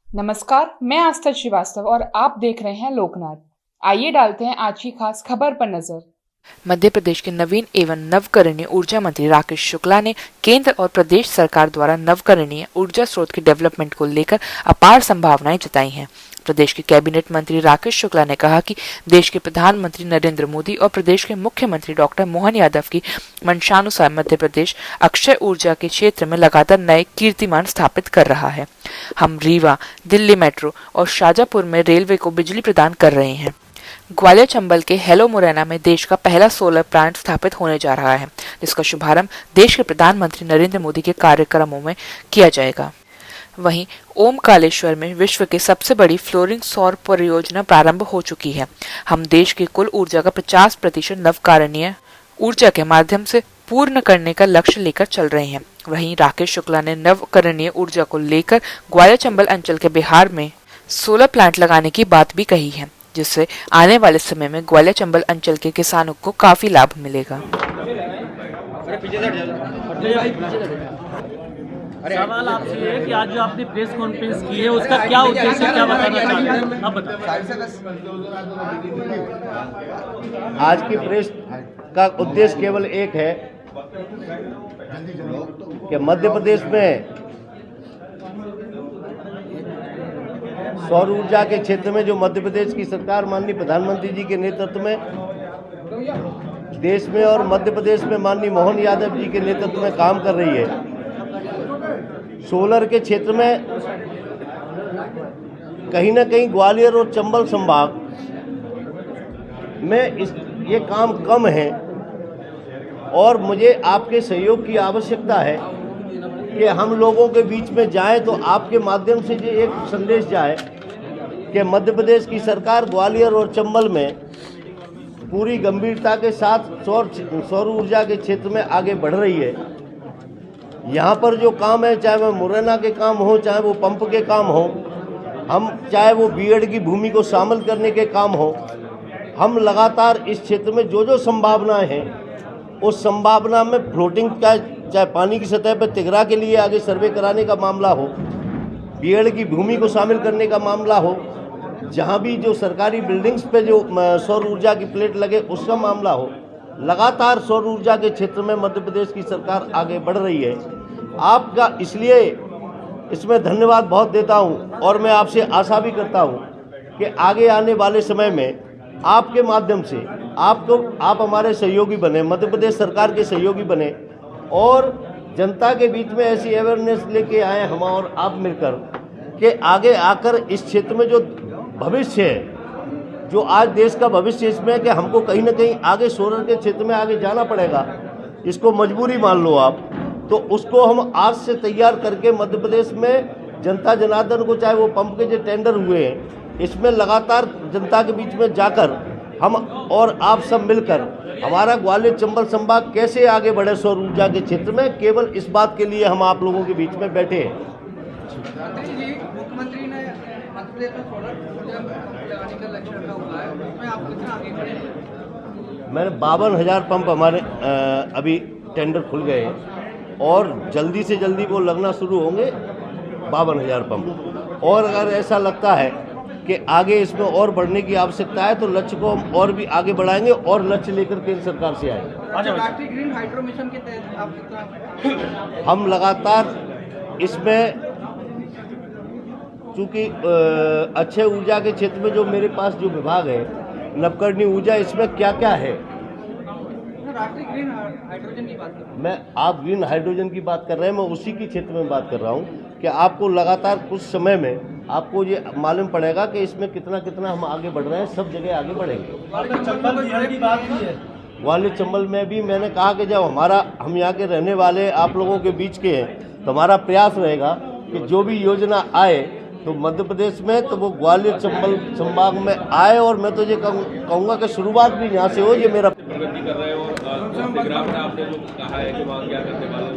नमस्कार, मैं आस्था श्रीवास्तव और आप देख रहे हैं लोकनाथ। आइए डालते हैं आज की खास खबर पर नजर। मध्य प्रदेश के नवीन एवं नवकरणीय ऊर्जा मंत्री राकेश शुक्ला ने केंद्र और प्रदेश सरकार द्वारा नवकरणीय ऊर्जा स्रोत की डेवलपमेंट को लेकर अपार संभावनाएं जताई हैं। प्रदेश के कैबिनेट मंत्री राकेश शुक्ला ने कहा कि देश के प्रधानमंत्री नरेंद्र मोदी और प्रदेश के मुख्यमंत्री डॉक्टर मोहन यादव की मंशानुसार मध्य प्रदेश अक्षय ऊर्जा के क्षेत्र में लगातार नए कीर्तिमान स्थापित कर रहा है। हम रीवा, दिल्ली मेट्रो और शाजापुर में रेलवे को बिजली प्रदान कर रहे हैं। ग्वालियर चंबल के हेलो मुरैना में देश का पहला सोलर प्लांट स्थापित होने जा रहा है, जिसका शुभारंभ देश के प्रधानमंत्री नरेंद्र मोदी के कार्यक्रमों में किया जाएगा। वहीं ओमकालेश्वर में विश्व की सबसे बड़ी फ्लोरिंग सौर परियोजना प्रारंभ हो चुकी है। हम देश की कुल ऊर्जा का 50% नवकारणीय ऊर्जा के माध्यम से पूर्ण करने का लक्ष्य लेकर चल रहे हैं। वहीं राकेश शुक्ला ने नवकरणीय ऊर्जा को लेकर ग्वालियर चंबल अंचल के बिहार में सोलर प्लांट लगाने की बात भी कही है, जिससे आने वाले समय में ग्वालियर चंबल अंचल के किसानों को काफी लाभ मिलेगा। सवाल आपसे है कि आज जो आपने प्रेस कॉन्फ्रेंस की है उसका क्या उद्देश्य है, क्या बताना चाहते हैं? आप बताइए। आज की प्रेस का उद्देश्य केवल एक है कि मध्य प्रदेश में सौर ऊर्जा के क्षेत्र में जो मध्य प्रदेश की सरकार माननीय प्रधानमंत्री जी के नेतृत्व में देश में और मध्य प्रदेश में माननीय मोहन यादव जी के नेतृत्व में काम कर रही है, सोलर के क्षेत्र में कहीं ना कहीं ग्वालियर और चंबल संभाग में ये काम कम है और मुझे आपके सहयोग की आवश्यकता है कि हम लोगों के बीच में जाएं तो आपके माध्यम से ये एक संदेश जाए कि मध्य प्रदेश की सरकार ग्वालियर और चंबल में पूरी गंभीरता के साथ सौर ऊर्जा के क्षेत्र में आगे बढ़ रही है। यहाँ पर जो काम है, चाहे वो मुरैना के काम हो, चाहे वो पंप के काम हो, चाहे वो बीएड की भूमि को शामिल करने के काम हो, हम लगातार इस क्षेत्र में जो संभावनाएं हैं उस संभावना में फ्लोटिंग का, चाहे पानी की सतह पर तिगरा के लिए आगे सर्वे कराने का मामला हो, बीएड की भूमि को शामिल करने का मामला हो, जहाँ भी जो सरकारी बिल्डिंग्स पे जो सौर ऊर्जा की प्लेट लगे उसका मामला हो, लगातार सौर ऊर्जा के क्षेत्र में मध्य प्रदेश की सरकार आगे बढ़ रही है। आपका इसलिए इसमें धन्यवाद बहुत देता हूं और मैं आपसे आशा भी करता हूं कि आगे आने वाले समय में आपके माध्यम से आप हमारे सहयोगी बने, मध्य प्रदेश सरकार के सहयोगी बने और जनता के बीच में ऐसी अवेयरनेस लेके आए हम और आप मिलकर कि आगे आकर इस क्षेत्र में जो भविष्य है, जो आज देश का भविष्य इसमें है कि हमको कहीं ना कहीं आगे सोलर के क्षेत्र में आगे जाना पड़ेगा, इसको मजबूरी मान लो आप, तो उसको हम आज से तैयार करके मध्य प्रदेश में जनता जनार्दन को, चाहे वो पंप के जो टेंडर हुए हैं, इसमें लगातार जनता के बीच में जाकर हम और आप सब मिलकर हमारा ग्वालियर चंबल संभाग कैसे आगे बढ़े सौर ऊर्जा के क्षेत्र में, केवल इस बात के लिए हम आप लोगों के बीच में बैठे हैं। मुख्यमंत्री ने मध्य प्रदेश में सोलर ऊर्जा लगाने का लक्ष्य रखा हुआ है, उसमें आप कितना आगे बढ़े? मैंने 52,000 पंप हमारे अभी टेंडर खुल गए हैं और जल्दी से जल्दी वो लगना शुरू होंगे 52,000 पंप। और अगर ऐसा लगता है कि आगे इसमें और बढ़ने की आवश्यकता है तो लक्ष्य को हम और भी आगे बढ़ाएंगे और लक्ष्य लेकर केंद्र सरकार से आएंगे। राष्ट्रीय ग्रीन हाइड्रो मिशन के तहत आप कितना? हम लगातार इसमें, चूँकि अक्षय ऊर्जा के क्षेत्र में जो मेरे पास जो विभाग है नवकरणीय ऊर्जा, इसमें क्या क्या है, राष्ट्रीय ग्रीन हाइड्रोजन की बात कर रहा हूं। मैं आप ग्रीन हाइड्रोजन की बात कर रहे हैं, मैं उसी की क्षेत्र में बात कर रहा हूँ कि आपको लगातार कुछ समय में आपको ये मालूम पड़ेगा कि इसमें कितना कितना हम आगे बढ़ रहे हैं, सब जगह आगे बढ़ेंगे। ग्वालियर चंबल में भी मैंने कहा कि जब हम यहाँ के रहने वाले आप लोगों के बीच के हैं तो हमारा प्रयास रहेगा कि जो भी योजना आए तो मध्य प्रदेश में तो वो ग्वालियर चंबल संभाग में आए और मैं तो ये कहूँगा कि शुरुआत भी यहाँ से हो। ये मेरा प्रगति कर रहे हो और आपने जो कहा है कि वहाँ क्या करने वाले,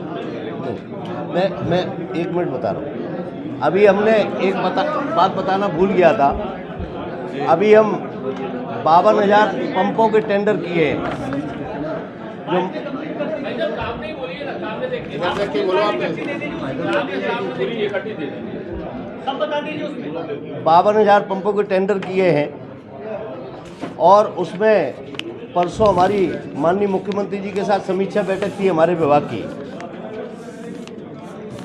मैं 1 मिनट बता रहा हूँ। अभी हमने एक बात बताना भूल गया था। अभी हम 52,000 पंपों के टेंडर किए हैं जो बावन 52,000 पंपों के टेंडर किए हैं और उसमें परसों हमारी माननीय मुख्यमंत्री जी के साथ समीक्षा बैठक थी हमारे विभाग की,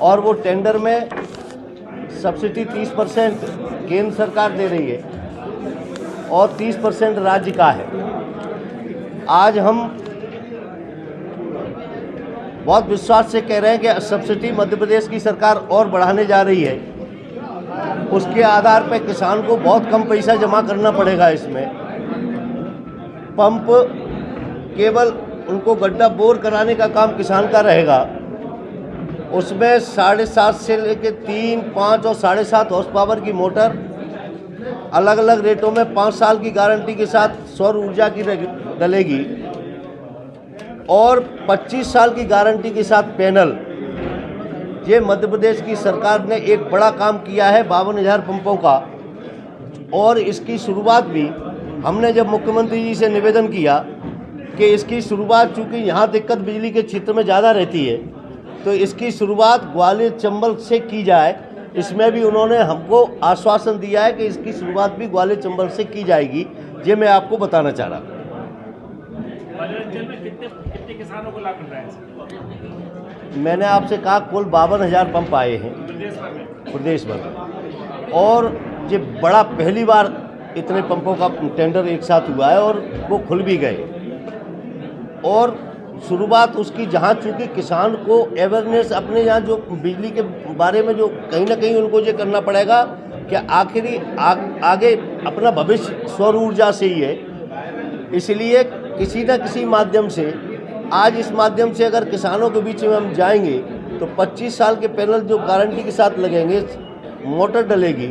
और वो टेंडर में सब्सिडी 30% केंद्र सरकार दे रही है और 30% राज्य का है। आज हम बहुत विश्वास से कह रहे हैं कि सब्सिडी मध्य प्रदेश की सरकार और बढ़ाने जा रही है। उसके आधार पर किसान को बहुत कम पैसा जमा करना पड़ेगा। इसमें पंप केवल उनको गड्ढा बोर कराने का काम किसान का रहेगा। उसमें 7.5 से लेकर 3, 5 और 7.5 हॉर्स पावर की मोटर अलग अलग रेटों में 5 साल की गारंटी के साथ सौर ऊर्जा की डलेगी और 25 साल की गारंटी के साथ पैनल। ये मध्य प्रदेश की सरकार ने एक बड़ा काम किया है 52,000 पंपों का, और इसकी शुरुआत भी हमने जब मुख्यमंत्री जी से निवेदन किया कि इसकी शुरुआत, चूँकि यहाँ दिक्कत बिजली के क्षेत्र में ज़्यादा रहती है, तो इसकी शुरुआत ग्वालियर चंबल से की जाए। इसमें भी उन्होंने हमको आश्वासन दिया है कि इसकी शुरुआत भी ग्वालियर चंबल से की जाएगी। ये मैं आपको बताना चाह रहा हूँ। कितने किसानों को लाभ मिल रहा है? मैंने आपसे कहा कुल 52,000 पंप आए हैं प्रदेश भर में, और ये बड़ा पहली बार इतने पंपों का टेंडर एक साथ हुआ है और वो खुल भी गए। और शुरुआत उसकी जहाँ, चूँकि किसान को अवेयरनेस अपने यहाँ जो बिजली के बारे में जो कहीं ना कहीं उनको ये करना पड़ेगा कि आखिरी आगे अपना भविष्य सौर ऊर्जा से ही है। इसलिए किसी न किसी माध्यम से, आज इस माध्यम से अगर किसानों के बीच में हम जाएंगे तो 25 साल के पैनल जो गारंटी के साथ लगेंगे, मोटर डलेगी,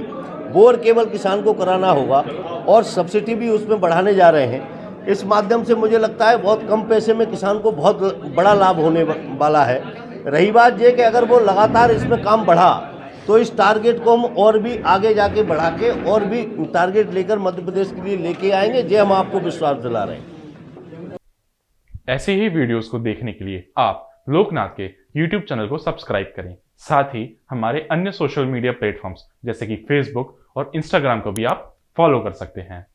बोर केवल किसान को कराना होगा और सब्सिडी भी उसमें बढ़ाने जा रहे हैं। इस माध्यम से मुझे लगता है बहुत कम पैसे में किसान को बहुत बड़ा लाभ होने वाला है। रही बात ये कि अगर वो लगातार इसमें काम बढ़ा तो इस टारगेट को हम और भी आगे जाके बढ़ा के और भी टारगेट लेकर मध्य प्रदेश के लिए लेके आएंगे। ये हम आपको विश्वास दिला रहे हैं। ऐसे ही वीडियोस को देखने के लिए आप लोकनाथ के YouTube चैनल को सब्सक्राइब करें। साथ ही हमारे अन्य सोशल मीडिया प्लेटफॉर्म्स जैसे कि फेसबुक और इंस्टाग्राम को भी आप फॉलो कर सकते हैं।